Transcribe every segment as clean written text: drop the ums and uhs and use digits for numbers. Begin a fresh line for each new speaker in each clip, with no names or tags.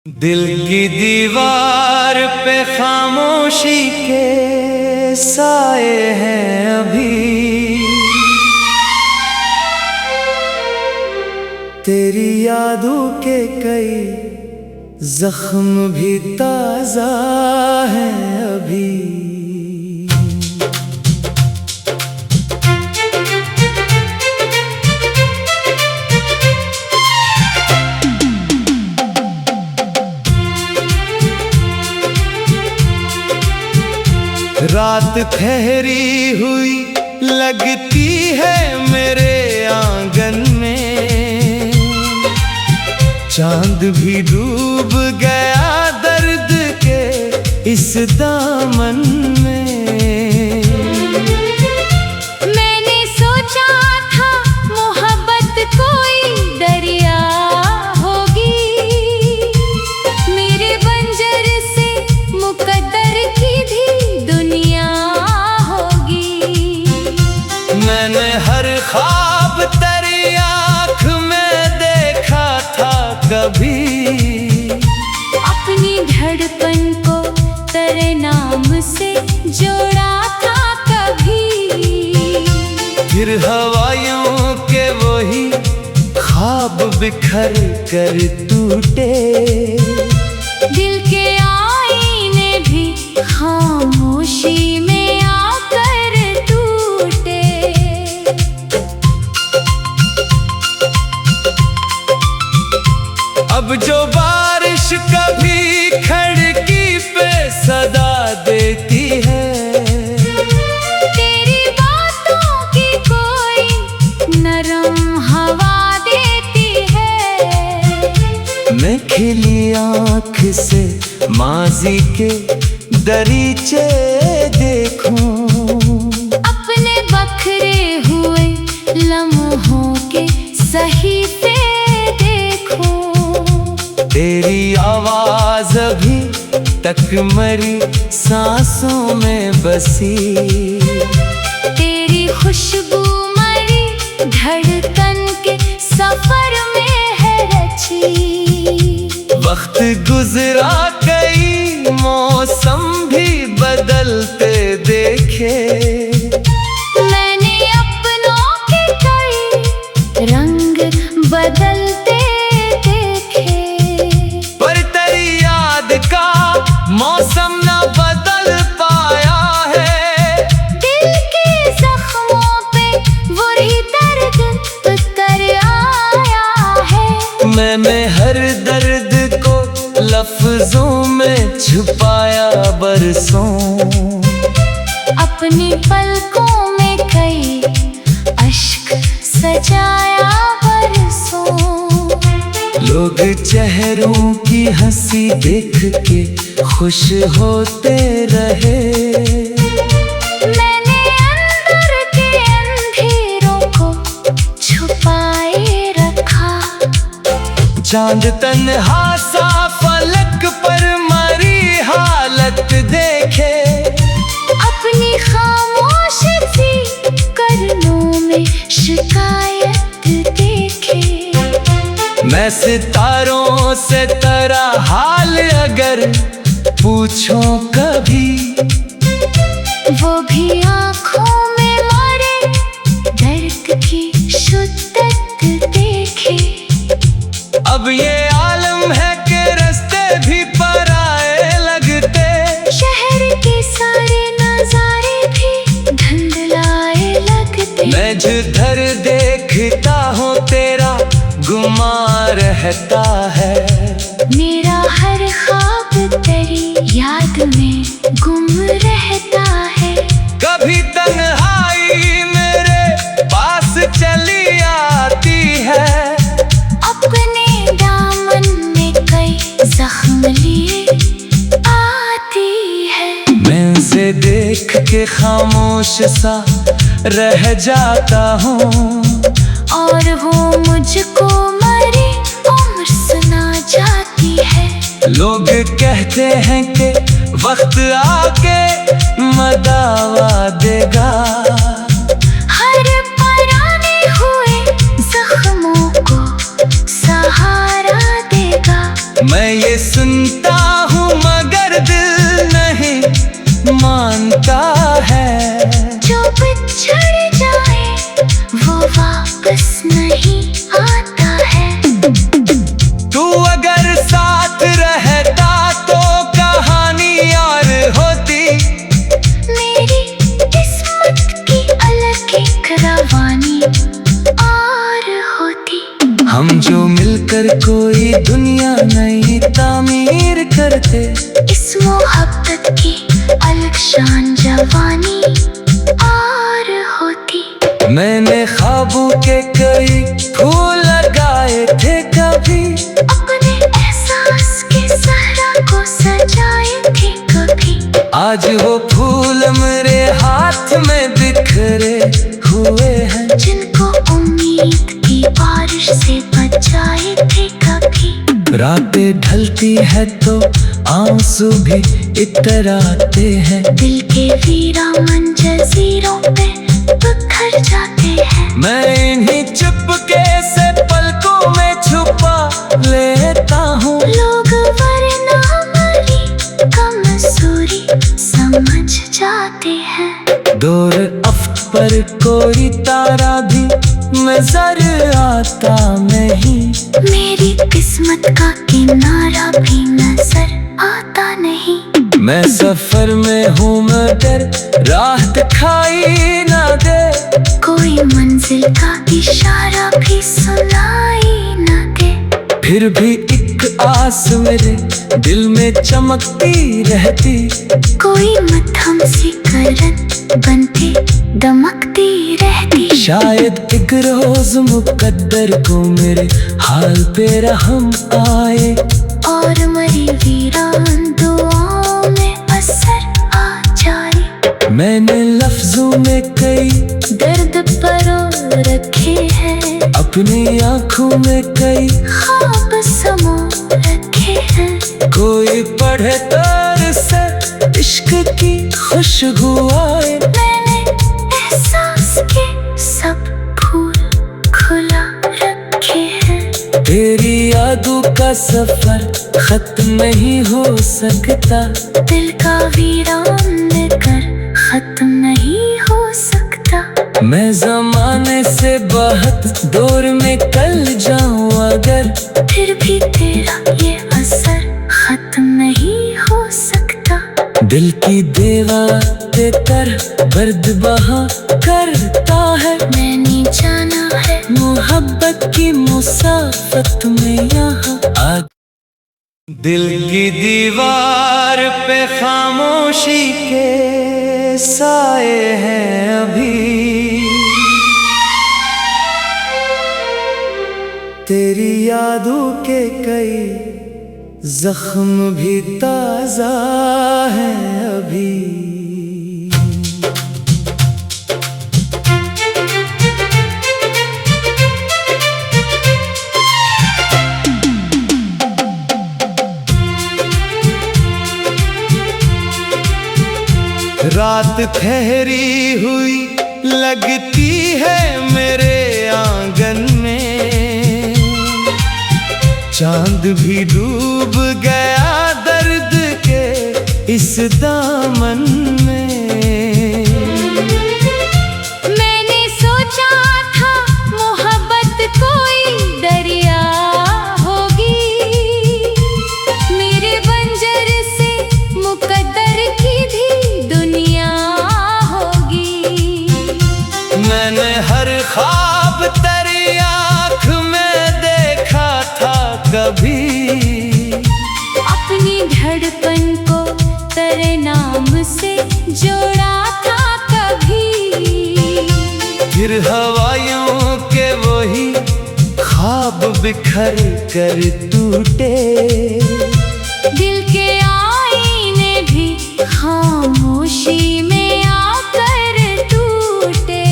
दिल की दीवार पे खामोशी के साए हैं अभी, तेरी यादों के कई जख्म भी ताजा हैं अभी। रात ठहरी हुई लगती है मेरे आंगन में, चांद भी डूब गया दर्द के इस दामन में।
मैंने सोचा था मोहब्बत कोई दरिया होगी, मेरे बंजर से मुकद्दर की भी दुनिया होगी।
मैंने हर ख्वाब तेरी आँख में देखा था कभी,
अपनी धड़कन को तेरे नाम से जोड़ा था कभी।
फिर हवाइयों के वही ख्वाब बिखर कर टूटे,
दिल के आईने भी खामोशी में आकर टूटे।
अब जो बारिश कभी खिड़की पे सदा देती है,
तेरी बातों की कोई नरम हवा देती है।
मैं खिली आँख से माजी के दरीचे देखूं,
अपने बखरे हुए लम्हों के सहीफे देखूं।
तेरी आवाज अभी तक मेरी सांसों में बसी,
तेरी खुशबू मरी धड़कन के सफर में है रची।
वक्त गुजरा कई मौसम भी बदलते देखे,
मैंने अपनों के कई रंग बदलते देखे।
पर तेरी याद का मौसम न बदल पाया है,
दिल के जख्मों पे वही दर्द उतर आया है।
मैंने हर दर्द को लफ्जों में छुपाया बरसों,
अपनी पलकों में कई अश्क सजाया बरसों।
लोग चेहरों की हंसी देख के खुश होते रहे,
मैंने अंदर के अंधेरों को छुपाए रखा।
चांद तन्हा सा फलक पर मरी हालत देखे,
अपनी खामोश सी करनों में शिकायत देखे।
मैं सितारों से तेरा हाल अगर पूछूं कभी,
वो भी आँखों में मारे दर्द की शिद्दत देखे।
अब ये आलम है कि रास्ते भी पराए लगते,
शहर के सारे नजारे भी धुंधलाए लगते।
मैं जिधर देखता हूँ तेरा गुमा रहता है,
मेरा हर ख्वाब तेरी याद में गुम रहता है।
कभी तन्हाई मेरे पास चली आती है,
अपने दामन में कई जख्म लिए आती है।
मैं उसे देख के खामोश सा रह जाता हूँ,
और वो मुझको मरी उम्र सुना जाती है।
लोग कहते हैं कि वक्त आके मदावा देगा,
हर पुराने हुए जख्मों को सहारा देगा।
मैं ये सुनता हूँ मगर दिल नहीं मानता है।
जो बिछड़ जाए वो वापस नहीं आता है।
तू अगर साथ रहता तो कहानी और होती।
मेरी किस्मत की अलग एक रवानी और होती।
हम जो मिलकर कोई दुनिया नई तामीर करते।
इस मोहब्बत की अलग शान जवानी और होती।
मैंने ख्वाबों के कई फूल लगाए थे कभी।
अपने एहसास के सहरा को सजाए थे कभी।
आज वो फूल मेरे हाथ में बिखरे हुए हैं।
जिनको उम्मीद की बारिश से बचाए थे कभी।
रातें ढलती है तो आंसू भी इतर आते हैं।
दिल के वीरान जजीरों पे बिखर जाते हैं।
मैं इन्हीं चुपके से पलकों में छुपा लेता हूँ।
लोग वरना हमारी कमजोरी समझ जाते हैं।
दूर अफ्क पर कोई तारा भी नजर आता नहीं।
मेरी किस्मत का किनारा भी नजर आता नहीं।
मैं सफर में हूँ मगर राह दिखाई ना दे।
कोई मंजिल का इशारा भी सुनाई ना दे।
फिर भी एक आस मेरे दिल में चमकती रहती।
कोई मध्यम सी करन बनती दमकती रहती।
शायद एक रोज मुकद्दर को मेरे हाल पे रहम आए।
और मरी वीरान दुआओं में असर आ जाए।
मैंने लफ्जों में कई
दर्द परो रखे हैं।
अपनी आंखों में कई
ख्वाब समो रखे हैं।
कोई पढ़े तर से इश्क की खुशबू आए।
मैंने एहसास के सब फूल खुला रखे हैं।
तेरी यादों का सफर खत्म नहीं हो सकता।
दिल का वीरान कर खत्म नहीं हो सकता।
मैं जमाने से बहुत दूर में कल जाऊं अगर।
फिर भी तेरा ये असर खत्म नहीं हो सकता।
दिल की दीवार तर बर्द बहा करता है।
मैंने जाना है
मोहब्बत की मुसाफत में यहाँ आ। दिल की दीवार पे खामोशी के साए हैं अभी। तेरी यादों के कई जख्म भी ताजा है अभी। रात ठहरी हुई लगती है मेरे आंगन में। चांद भी डूब गया दर्द के इस दामन में।
मैंने सोचा था मोहब्बत कोई दरिया होगी। मेरे बंजर से मुकद्दर की भी दुनिया होगी।
मैंने हर ख्वाब तेरी आँख में देखा था कभी।
अपनी धड़कन को तेरे नाम से जोड़ा था कभी।
फिर हवाइयों के वही ख्वाब बिखर कर टूटे।
दिल के आईने भी खामोशी में आकर टूटे।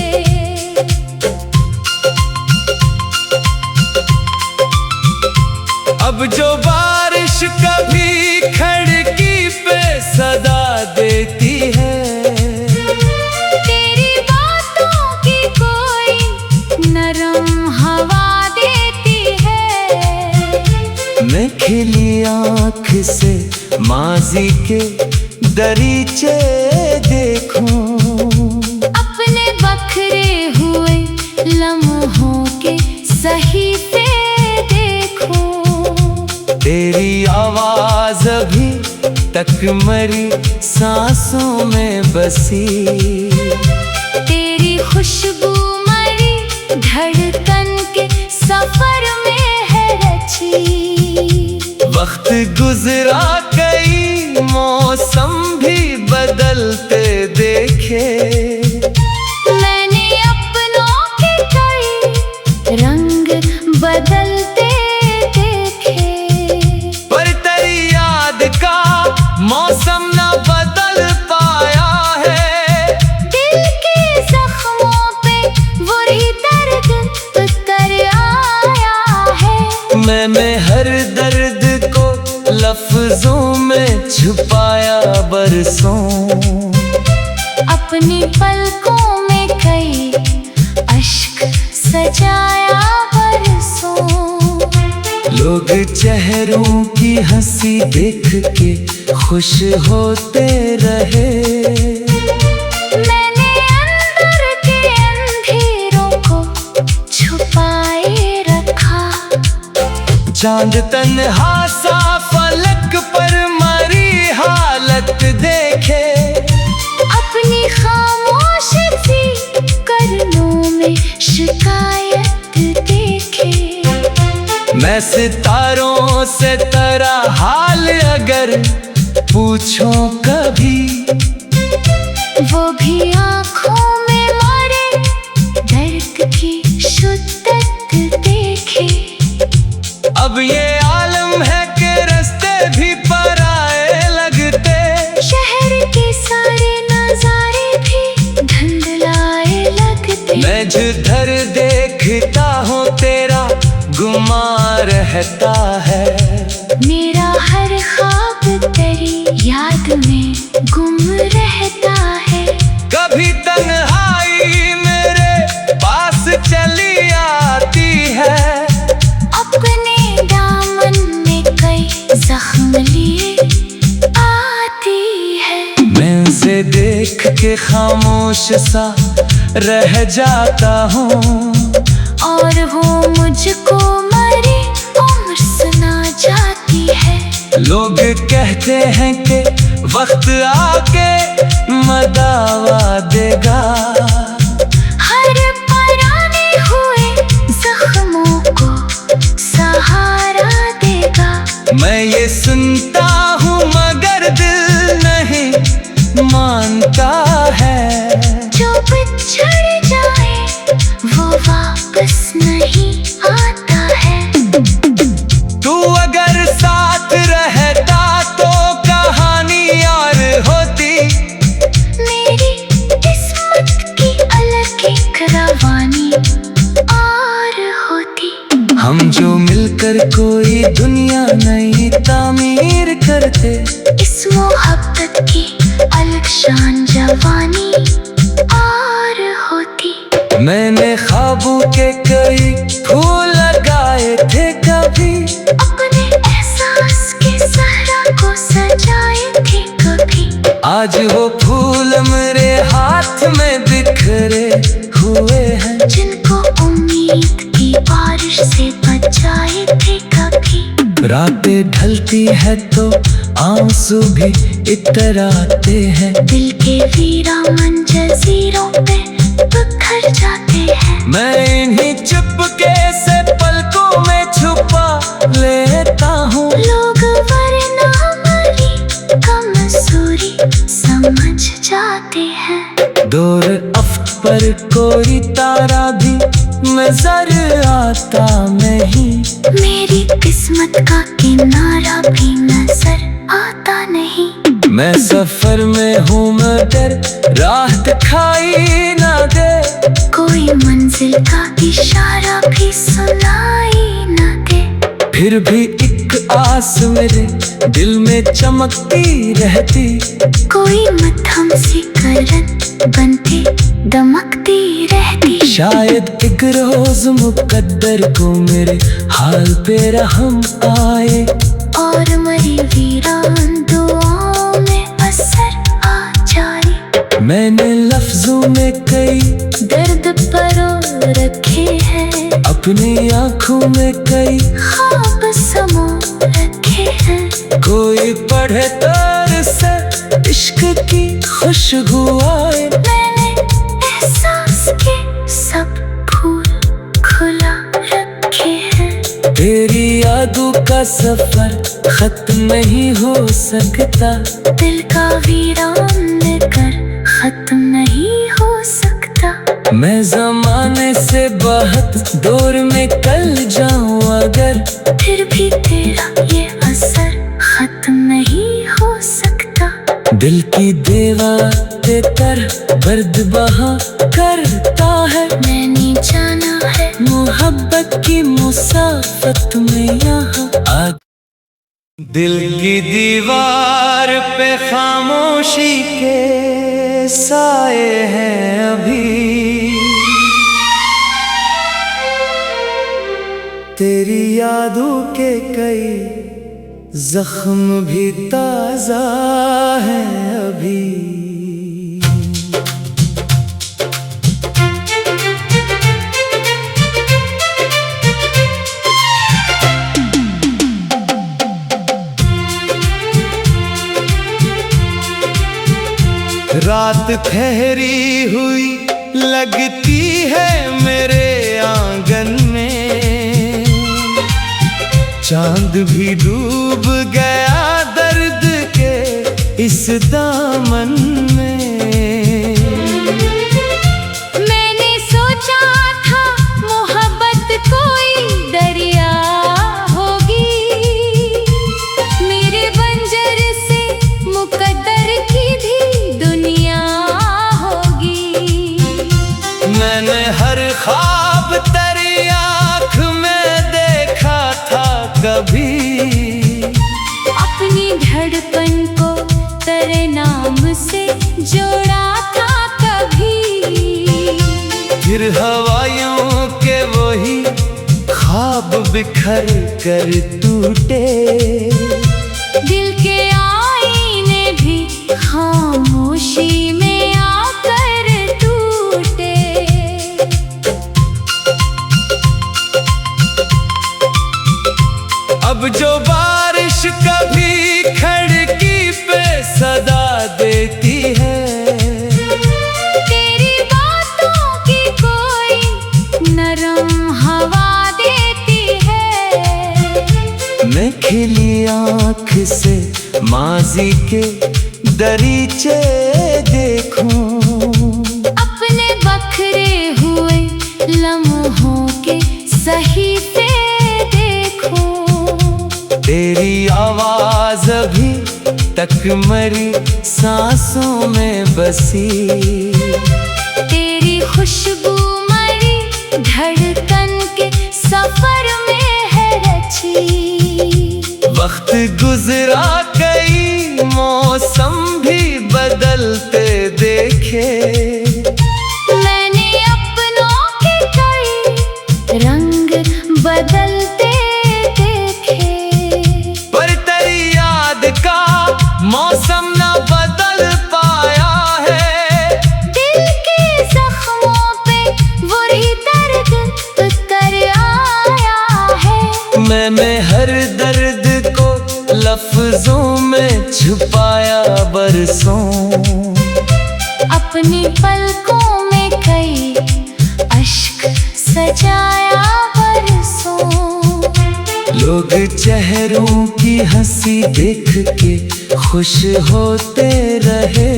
अब जो बारिश कभी खिड़की पे सदा देती है।
तेरी बातों की कोई नरम हवा देती है।
मैं खिली आँख से माजी के दरीचे देखूं,
अपने बखरे हुए लम्हों के सहीफे देखूं।
तेरी आवाज अभी तक मरी सांसों में बसी,
तेरी खुशबू मरी धड़कन के सफर में है रची।
वक्त गुजरा कई मौसम भी बदलते देखे,
मैंने अपनों के कई रंग बदलते देखे।
पर तेरी याद का मौसम न बदल पाया है,
दिल के जख्मों पे वही दर्द उतर आया है।
मैंने हर दर्द को लफ्जों में छुपाया बरसों,
अपनी पलकों में कई अश्क सजाया बरसों।
लोग चेहरों की हंसी देख के खुश होते रहे,
मैंने अंदर के अंधेरों को छुपाए रखा।
चांद तन्हा सा फलक पर मरी हालत देखे,
अपनी खामोश सी करनों में शिकायत देखे।
मैं सितारों से तेरा हाल अगर पूछूं कभी,
वो भी आँखों में मारे दर्द की शिद्दत देखे।
अब ये आलम है कि रास्ते भी पराए लगते,
शहर के सारे नजारे भी धुंधलाए लगते।
मैं जिधर देखता हूँ तेरा गुमा रहता है,
मेरा हर ख्वाब तेरी याद में गुम रहता है।
कभी तन्हाई मेरे पास चली आती है,
अपने दामन में कई जख्म लिए आती है।
मैं उसे देख के खामोश सा रह जाता हूँ,
और वो मुझको मरी उम्र सुना जाती है।
लोग कहते हैं कि वक्त आके मदावा देगा,
हर पुराने हुए जख्मों को सहारा देगा।
मैं ये सुनता हूँ मगर दिल नहीं मानता है,
जो बिछड़ जाए वो वापस नहीं आता है।
तू अगर साथ रहता तो कहानी और होती,
मेरी किस्मत की अलग एक रवानी और होती।
हम जो मिलकर कोई दुनिया नई तामीर करते,
इस मोहब्बत की अलग शान जवानी और होती।
मैंने ख्वाबों के कई फूल लगाए थे कभी,
अपने एहसास के सहरा को सजाए थे कभी।
आज वो फूल मेरे हाथ में बिखरे हुए हैं,
जिनको उम्मीद की बारिश से बचाए थे कभी।
रातें ढलती है तो आंसू भी इतराते हैं,
दिल के वीरान जजीरों पे बिखर जाते हैं।
मैं इन्हीं चुपके से पलकों में छुपा लेता हूँ।
लोग वरना मरी कमजोरी समझ जाते हैं।
दूर अफ्क पर कोई तारा भी नजर आता नहीं,
मेरी किस्मत का किनारा भी नजर आता नहीं।
मैं सफर में हूँ मगर राह दिखाई ना दे,
कोई मंजिल का इशारा भी सुनाई ना दे।
फिर भी एक आस मेरे दिल में चमकती रहती,
कोई मध्यम सी करन बनती दमकती रहती।
शायद एक रोज मुकद्दर को मेरे हाल पे रहम आए,
और मरी वीरान दुआओं में असर आ जाए।
मैंने लफ्जों में कई
दर्द परो रखे हैं,
अपनी आंखों में कई
ख्वाब समो रखे हैं।
कोई पढ़े तार से इश्क की खुशबू आए।
मैंने एहसास के सब फूल खुला रखे हैं।
तेरी यादों का सफर खत्म नहीं हो सकता,
दिल का वीरान कर खत्म नहीं हो सकता।
मैं जमाने से बहुत दूर में कल जाऊं अगर,
फिर भी तेरा ये असर खत्म नहीं हो सकता।
दिल की दीवार तर बर्द बहा करता है।
मैंने जाना है
मोहब्बत की मुसाफत में यहाँ आ। दिल की दीवार पे खामोशी के साए हैं अभी, तेरी यादों के कई जख्म भी ताजा है अभी। रात ठहरी हुई लगती है मेरे आंगन में, चांद भी डूब गया दर्द के इस दामन में।
मैंने सोचा था मोहब्बत कोई दरिया होगी, मेरे बंजर से मुकद्दर की भी दुनिया होगी।
मैंने हर ख्वाब तेरी आँख में देखा था कभी,
अपनी धड़कन को तेरे नाम से जोड़ा था कभी।
फिर हवाइयों के वही ख्वाब बिखर कर टूटे,
दिल के आईने भी खामोशी में आकर टूटे।
अब जो बारिश कभी खिड़की पे सदा देती है,
तेरी बातों की कोई नरम हवा देती है।
मैं खिली आँख से माजी के दरीचे देखूं,
अपने बखरे हुए लम्हों के सहीफे देखूं।
तेरी आवाज अभी तक मरी सांसों में बसी,
तेरी खुशबू मरी धड़कन के सफर में है रची।
वक्त गुजरा कई मौसम भी बदलते देखे,
मैंने अपनों के कई रंग बदलते देखे।
पर तेरी याद का मौसम न बदल पाया है।
दिल के जख्मों पे वही दर्द उतर आया है।
मैंने हर दर्द को लफ्जों में छुपाया बरसों,
अपनी पलकों में कई अश्क सजाया बरसों।
लोग चेहरों की हंसी देख के खुश होते रहे,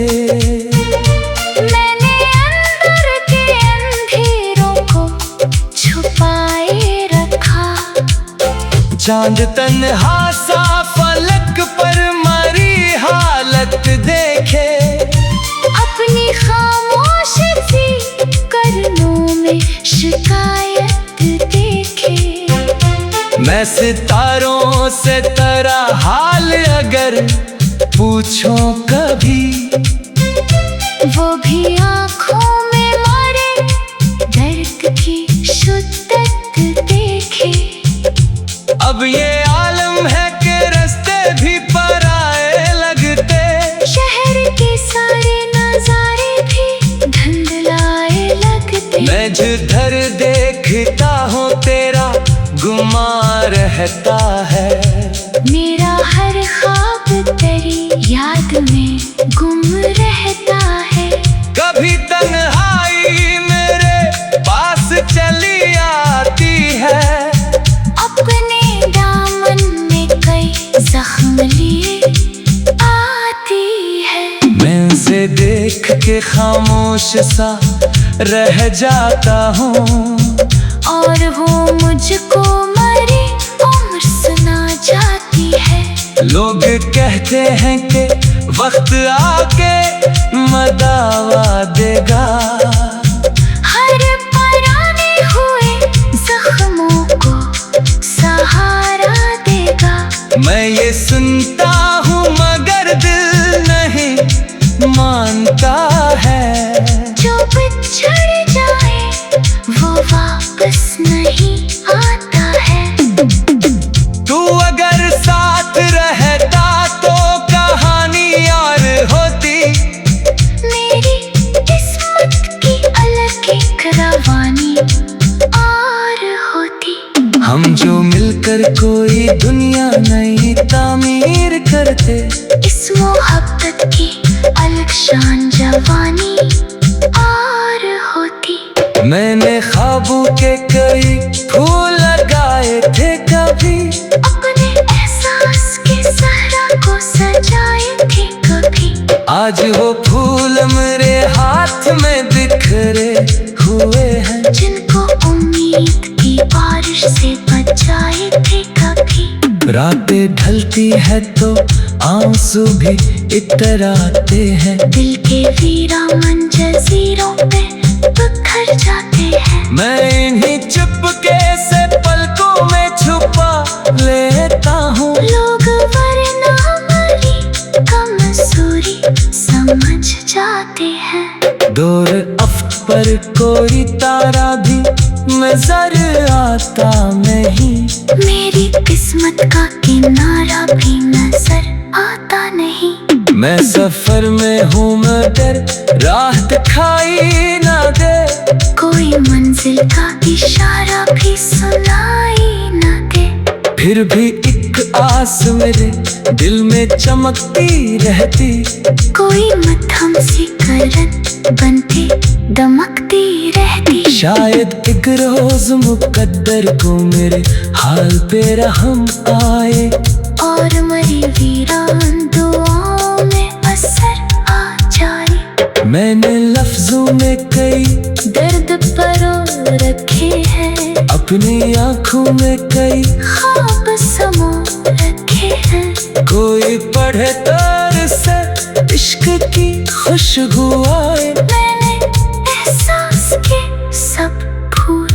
मैंने अंदर के अंधेरों को छुपाए रखा।
चांद तन्हा सा फलक पर मरी हालत देखे,
अपनी खामोश सी करनों में शिकायत देखे।
मैं सितारों से तेरा हाल अगर पूछूं कभी,
वो भी आँखों में मारे दर्द की शिद्दत देखे।
अब ये आलम है कि भी पराए लगते।
शहर के सारे नजारे भी धुंधलाए लगते।
मैं जिधर देखता हूँ तेरा गुमा रहता है।
मेरा हर ख्वाब तेरी याद में गुम रहता है।
कभी तन्हाई मेरे पास चली आती है।
अपने दामन में कई जख्म लिए आती है।
मैं उसे देख के खामोश सा रह जाता हूँ।
और वो मुझको मरी उम्र सुना जाती है।
लोग कहते हैं कि वक्त आके मदावा देगा।
हर पुराने हुए जख्मों को सहारा देगा।
मैं ये सुनता हूँ मगर दिल नहीं मानता है।
जो बिछड़ जाए वो वापस नहीं आता है।
तू अगर साथ रहता तो कहानी और होती।
मेरी किस्मत की अलग एक रवानी और होती।
हम जो मिलकर कोई दुनिया नई तामीर करते।
इस मोहब्बत की अलग शान जवानी और होती।
मैंने ख्वाबों के कई फूल लगाए थे कभी।
अपने एहसास के सहरा को सजाए थे कभी।
आज वो फूल मेरे हाथ में बिखरे हुए हैं।
जिनको उम्मीद की बारिश से बचाए थे कभी।
रातें ढलती है तो आंसू भी इतराते हैं।
दिल के वीरान जजीरों पे बिखर जाते हैं।
मैं इन्हीं चुपके से पलकों में छुपा लेता हूँ।
लोग वरना मरी कमजोरी समझ जाते हैं।
दूर अफ्त पर कोई तारा भी नजर आता नहीं।
मेरी किस्मत का किनारा भी नजर आता नहीं।
मैं सफर में हूँ मगर राह दिखाई ना दे।
कोई मंजिल का इशारा भी सुनाई ना दे।
फिर भी एक आस मेरे दिल में चमकती रहती।
कोई मध्यम सी करन बनती दमकती रहती।
शायद एक रोज मुकद्दर को मेरे हाल पे रहम आए।
और मरी वीरान दुआओं में असर आ जाए।
मैंने लफ्जों में कई
दर्द परो रखे हैं।
अपनी आंखों में कई
ख्वाब समो रखे हैं।
कोई पढ़े तर से इश्क की खुशबू आए।
मैंने एहसास के सब फूल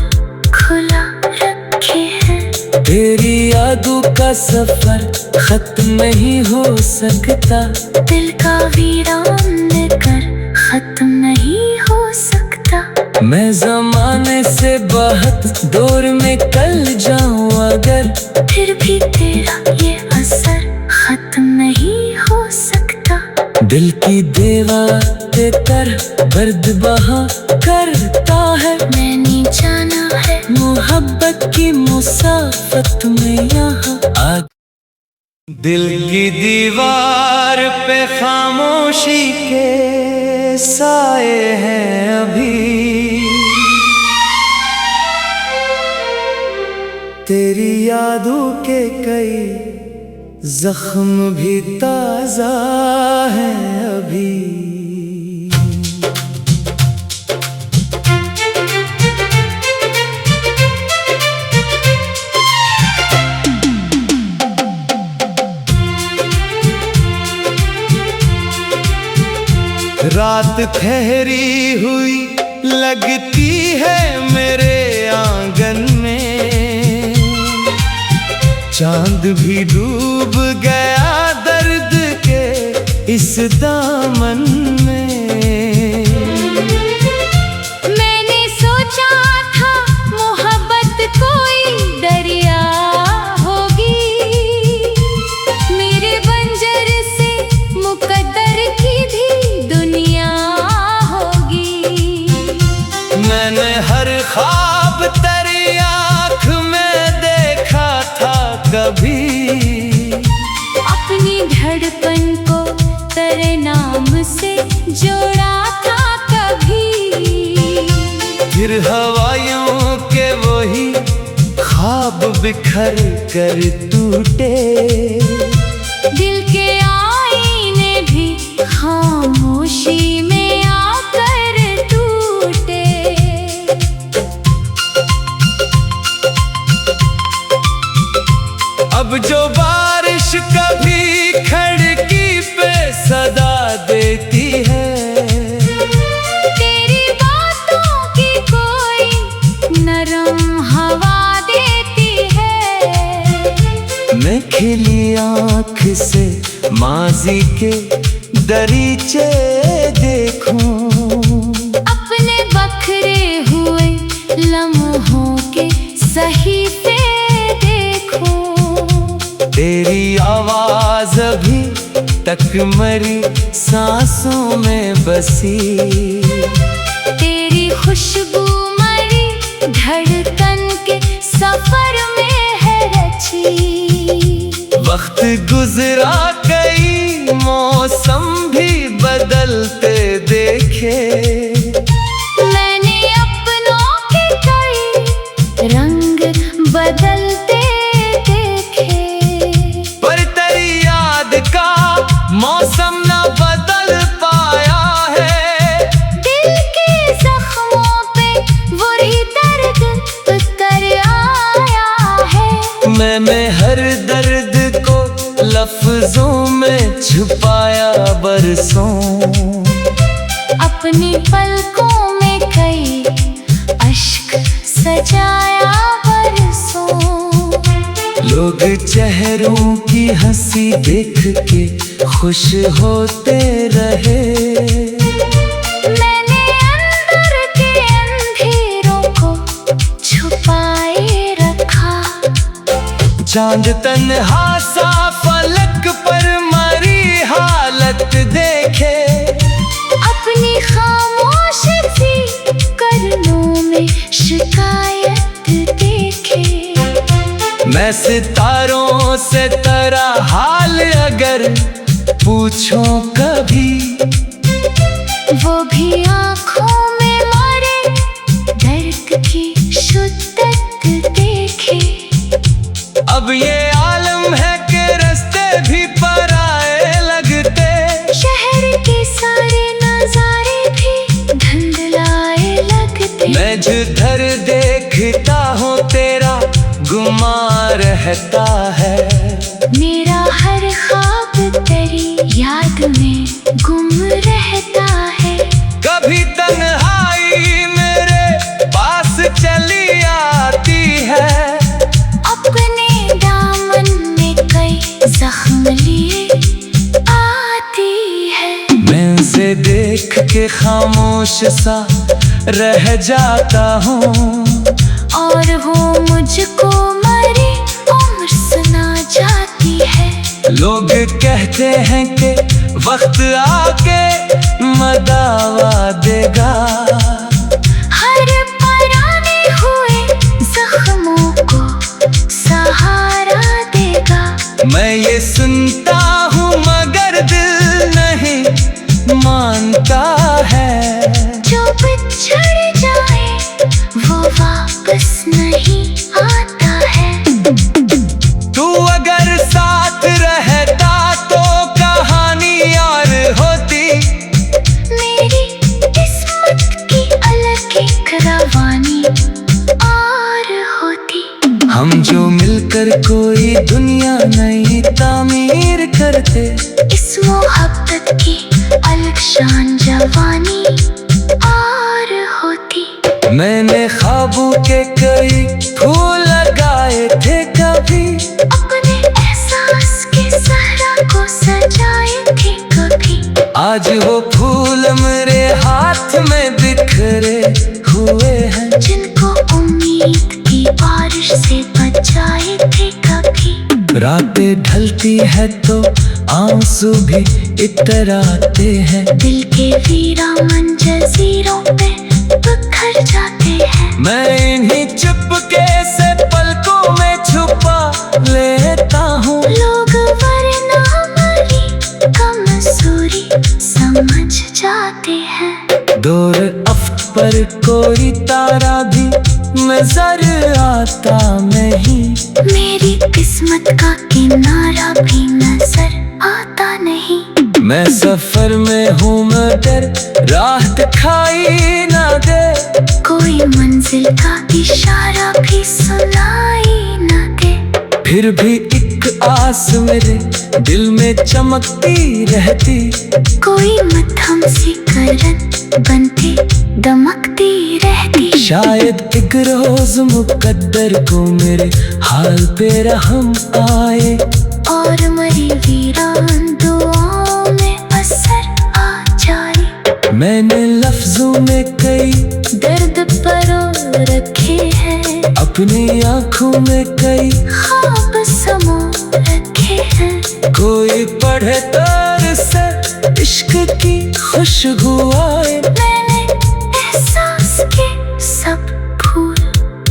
खुला रखे हैं।
तेरी यादों का सफर खत्म नहीं हो सकता।
दिल का वीरान कर खत्म नहीं हो सकता।
मैं जमाने से बहुत दूर में कल जाऊं अगर।
फिर भी तेरा ये असर खत्म नहीं हो सकता।
दिल की दीवार पे कर दर्द बहा करता है।
मैंने जाना है
मोहब्बत की मुसाफत में यहाँ आ। दिल की दीवार पे खामोशी के साए हैं अभी। तेरी यादों के कई जख्म भी ताजा है अभी। रात ठहरी हुई लगती है मेरे आंगन में। चांद भी डूब गया दर्द के इस दामन में।
मैंने सोचा था मोहब्बत कोई दरिया होगी। मेरे जोड़ा था कभी।
फिर हवाइयों के वही ख्वाब बिखर कर टूटे,
दिल के आईने भी खामोशी में आकर टूटे।
अब जो बारिश कभी खिड़की पे सदा देती है,
तेरी बातों की कोई नरम हवा देती है।
मैं खिली आँख से माजी के दरीचे देखूं,
अपने बखरे हुए लम्हों के सहीफे देखूं।
तेरी आवाज अभी तक मरी सांसों में बसी,
तेरी खुशबू मरी धड़कन के सफर में है रची।
वक्त गुजरा कई मौसम भी बदलते देखे,
मैंने अपनों के कई रंग बदलते देखे।
पर तेरी याद का मौसम न बदल पाया है।
दिल के जख्मों पे वही दर्द उतर आया है।
मैंने हर दर्द को लफ्जों में छुपाया बरसों,
अपनी पलकों में कई अश्क सजाया बरसों।
लोग चेहरों की हंसी देख के खुश होते रहे,
मैंने अंदर के अंधेरों को छुपाए रखा।
चांद तन्हा सा फलक पर मरी हालत देखे,
अपनी खामोश सी करनों में शिकायत देखे।
मैं सितारों से तेरा हाल अगर पूछूं कभी,
वो भी आँखों में मारे दर्द की शिद्दत देखे।
अब ये आलम है कि रास्ते भी पराए लगते,
शहर के सारे नजारे भी धुंधलाए लगते।
मैं जिधर देखता हूँ तेरा गुमा रहता है।
मेरा हर ख्वाब तेरी याद में गुम रहता है।
कभी तन्हाई मेरे पास चली आती है,
अपने दामन में कई जख्म लिए आती है।
मैं उसे देख के खामोश सा रह जाता हूँ,
और वो मुझको मरी उम्र सुना जाती है।
लोग कहते हैं कि वक्त आके मदावा देगा,
हर पुराने हुए जख्मों को सहारा देगा।
मैं ये सुनता हूँ मगर दिल नहीं मानता है।
जो बिछड़ जाए वो वापस नहीं आता है।
तू अगर साथ रहता तो कहानी और होती,
मेरी किस्मत की अलग एक रवानी और होती।
हम जो मिलकर कोई दुनिया नई तामीर करते,
इस मोहब्बत की अलग शान जवानी और होती।
मैंने ख्वाबों के कई फूल लगाए थे कभी,
अपने एहसास के सहरा को सजाए थे कभी।
आज वो फूल मेरे हाथ में बिखरे हुए हैं,
जिनको उम्मीद की बारिश से बचाए थे कभी।
रातें ढलती है तो आंसू भी इतराते हैं,
दिल के वीरान जजीरों पे बिखर जाते हैं।
मैं इन्हीं चुपके से पलकों में छुपा लेता हूँ।
लोग वरना हमारी कमजोरी समझ
कोई तारा भी नजर आता नहीं।
मेरी किस्मत का किनारा भी नजर आता नहीं।
मैं सफर में हूँ मगर राह दिखाई ना दे।
कोई मंजिल का इशारा भी सुनाई ना दे।
फिर भी एक आस मेरे दिल में चमकती रहती।
कोई मध्यम सी करन बनती दमकती रहती।
शायद एक रोज मुकद्दर को मेरे हाल पे रहम आए
और मरी वीरान दुआओं में असर आ जाए।
मैंने लफ्जों में कई
दर्द परो रखे हैं।
अपनी आंखों में कई
ख्वाब समो रखे हैं।
कोई पढ़े तर से इश्क की खुशबू आए।
मैंने एहसास के सब फूल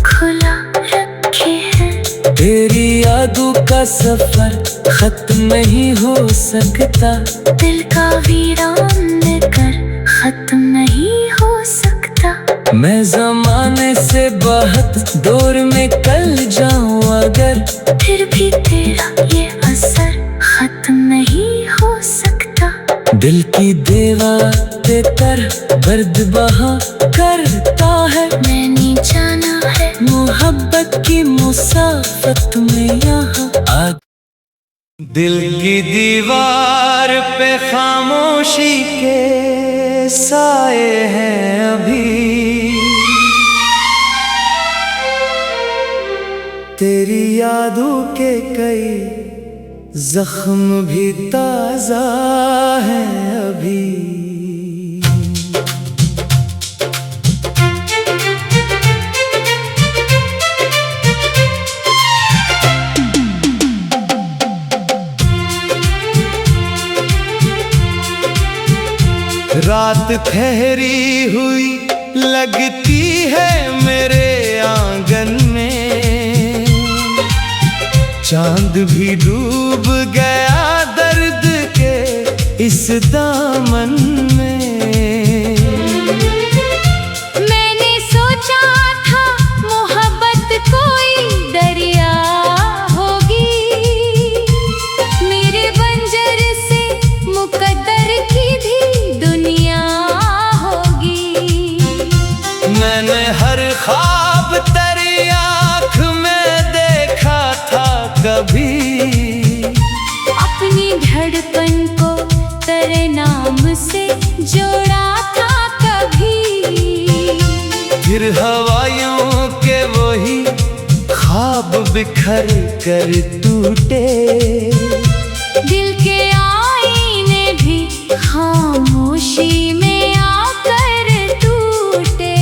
खुला रखे हैं।
तेरी यादों का सफर खत्म नहीं हो सकता।
दिल का वीरान कर खत्म नहीं हो सकता।
मैं जमाने से बहुत दूर में कल जाऊं अगर,
फिर भी तेरा ये असर खत्म नहीं हो सकता।
दिल की दीवार पे तर दर्द बहा करता है।
मैंने जाना है
मोहब्बत की मुसाफत में यहाँ आ। दिल की दीवार पे खामोशी के साए हैं अभी। तेरी यादों के कई जख्म भी ताजा है अभी। रात ठहरी हुई लगती है मेरे आंगन में। चांद भी डूब गया दर्द के इस दामन में।
मैंने सोचा था मोहब्बत कोई दरिया होगी। मेरे बंजर से मुकद्दर की भी दुनिया होगी।
मैंने हर ख्वाब तेरी आँख में देखा था कभी।
अपनी धड़कन को तेरे नाम से जोड़ा था कभी।
फिर हवाइयों के वही ख्वाब बिखर कर टूटे।
दिल के आईने भी खामोशी में आकर टूटे।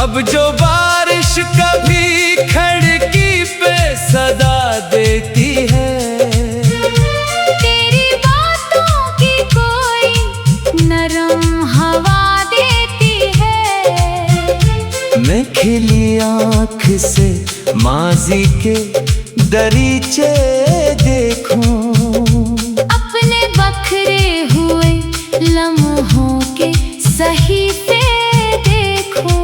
अब जो बारिश कभी खिड़की पे सदा देती है।
तेरी बातों की कोई नरम हवा देती है।
मैं खिली आँख से माजी के दरीचे देखूं।
अपने बखरे हुए लम्हों के सहीफे देखूं।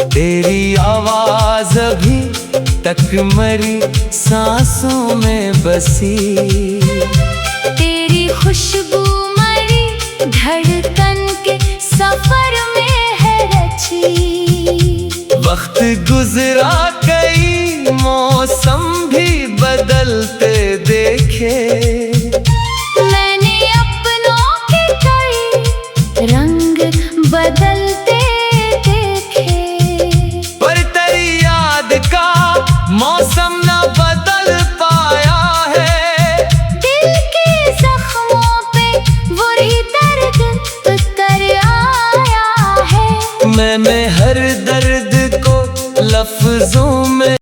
तेरी आवाज अभी तक मरी सांसों में बसी।
तेरी खुशबू मरी धड़कन के सफर में है रची।
वक्त गुजरा कई मौसम भी बदलते देखे।
मैंने अपनों के कई रंग बदलते देखे।
पर तेरी याद का मौसम